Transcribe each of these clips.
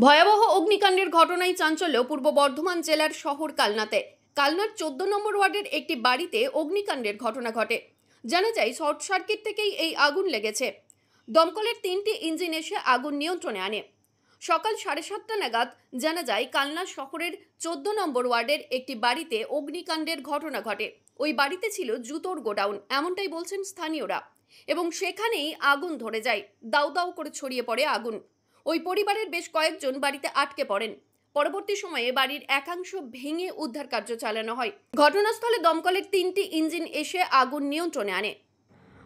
ভয়াবহ অগ্নিকাণ্ডের ঘটনায় চাঞ্চল্য পূর্ব বর্ধমান জেলার শহর কালনাতে। কালনার 14 নম্বর ওয়ার্ডের একটি বাড়িতে অগ্নিকাণ্ডের ঘটনা ঘটে। জানা যায় শর্ট সার্কিট থেকেই এই আগুন লেগেছে। দমকলের 3টি ইঞ্জিন এসে আগুন নিয়ন্ত্রণে আনে। সকাল 7:30টা নাগাদ জানা যায় কালনা শহরের 14 নম্বর ওয়ার্ডের একটি বাড়িতে অগ্নিকাণ্ডের ঘটনা ঘটে। ওই বাড়িতে ছিল জুতোর গোডাউন, এমনটাই বলছেন স্থানীয়রা, এবং সেখানেই আগুন ধরে যায়। দাউ দাউ করে ছড়িয়ে পড়ে আগুন। ওই পরিবারের বেশ কয়েকজন বাড়িতে আটকে পড়েন। পরবর্তী সময়ে বাড়ির একাংশ ভেঙে উদ্ধার কার্য চালানো হয়। ঘটনাস্থলে দমকলের 3টি ইঞ্জিন এসে আগুন নিয়ন্ত্রণে আনে।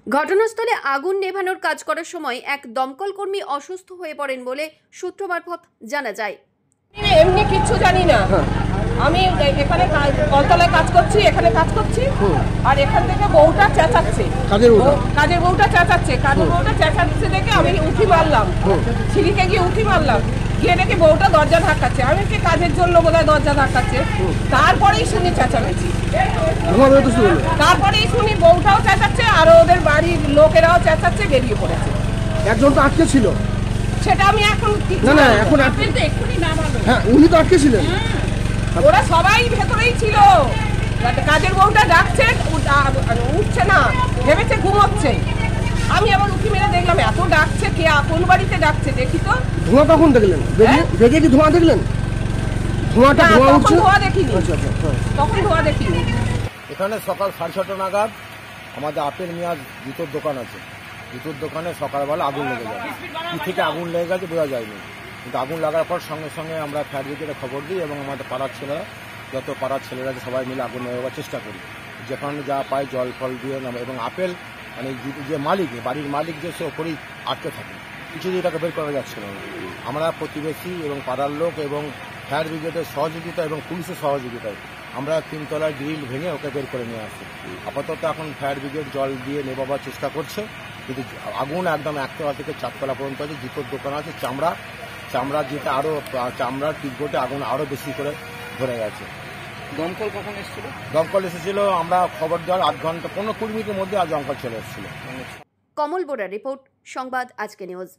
ঘটনাস্থলে আগুন নেভানোর কাজ করার সময় এক দমকল কর্মী অসুস্থ হয়ে পড়েন বলে সূত্র মারফত জানা যায়। এমনি কিচ্ছু জানি না, আমি এখানে কলতলায় কাজ করছি, এখানে কাজ করছি, আর এখান থেকে বউটা চেঁচাচ্ছে, কাজের বউটা চেঁচাচ্ছে দেখে আমি উঠি মারলাম, সিঁড়িতে গিয়ে উঠি মারলাম, গিয়ে দেখে বউটা দরজা ধাক্কাচ্ছে। আমি কি কাজের জন্য বোধহয় দরজা ধাক্কাচ্ছে, তারপরেই শুনি চেঁচামেচি, তারপরেই শুনি বউটাও চেঁচাচ্ছে আর ওদের বাড়ির লোকেরাও চেঁচাচ্ছে, বেরিয়ে পড়েছে। একজন তো আটকে ছিল, সেটা আমি এখন না এখন এক্ষুনি নামাবো। হ্যাঁ, উনি তো আটকে ছিলেন, ওরা সবাই ভেতরেই ছিল। কাজের বউটা ডাকছে, উঠছে না, ভেবেছে ঘুমোচ্ছে। আমি আবার উঠি মেরে দেখলাম এত ডাকছে, কে কোন বাড়িতে ডাকছে দেখি তো। ধোঁয়া কখন দেখলেন? বেগে কি ধোঁয়া দেখলেন? ধোঁয়া উঠছে? ধোঁয়া দেখিনি, আচ্ছা, তখন ধোঁয়া দেখিনি। এখানে সকাল 6:30 নাগাদ আমাদের আপেল মিয়াজ জুতোর দোকান আছে, জুতোর দোকানে সকালবেলা আগুন লেগে যায়। কি থেকে আগুন লেগে গেছে বোঝা যায়নি, কিন্তু আগুন লাগার পর সঙ্গে সঙ্গে আমরা ফায়ার ব্রিগেডে খবর দিই এবং আমাদের পাড়ার ছেলেরা, যত পাড়ার ছেলেরা সবাই মিলে আগুন নেওয়ার চেষ্টা করি। যেখানে যা পাই জল ফল দিয়ে এবং আপেল মানে যে মালিক, বাড়ির মালিক যে সে ওপরেই আটকে থাকে, কিছুদিন এটাকে বের করা যাচ্ছিল না। আমরা প্রতিবেশী এবং পাড়ার লোক এবং ফায়ার ব্রিগেডের সহযোগিতা এবং পুলিশের সহযোগিতায় আমরা 3 তলার গ্রিল ভেঙে ওকে বের করে নিয়ে আসি। আপাতত এখন ফায়ার ব্রিগেড জল দিয়ে নেভাবার চেষ্টা করছে, কিন্তু আগুন একদম 1 তলা থেকে 4 তলা পর্যন্ত আছে। জুতোর দোকান আছে, চামড়া যেটা আরও চামড়ার টিকবোটে আগুন আরও বেশি করে ধরে গেছে। দমকল কখন এসেছিল? দমকল এসেছিল আমরা খবর দেওয়ার 8 ঘন্টা 15-20 মিনিটের মধ্যে দমকল চলে এসেছিল। কমল বোরার রিপোর্ট, সংবাদ আজকে নিউজ।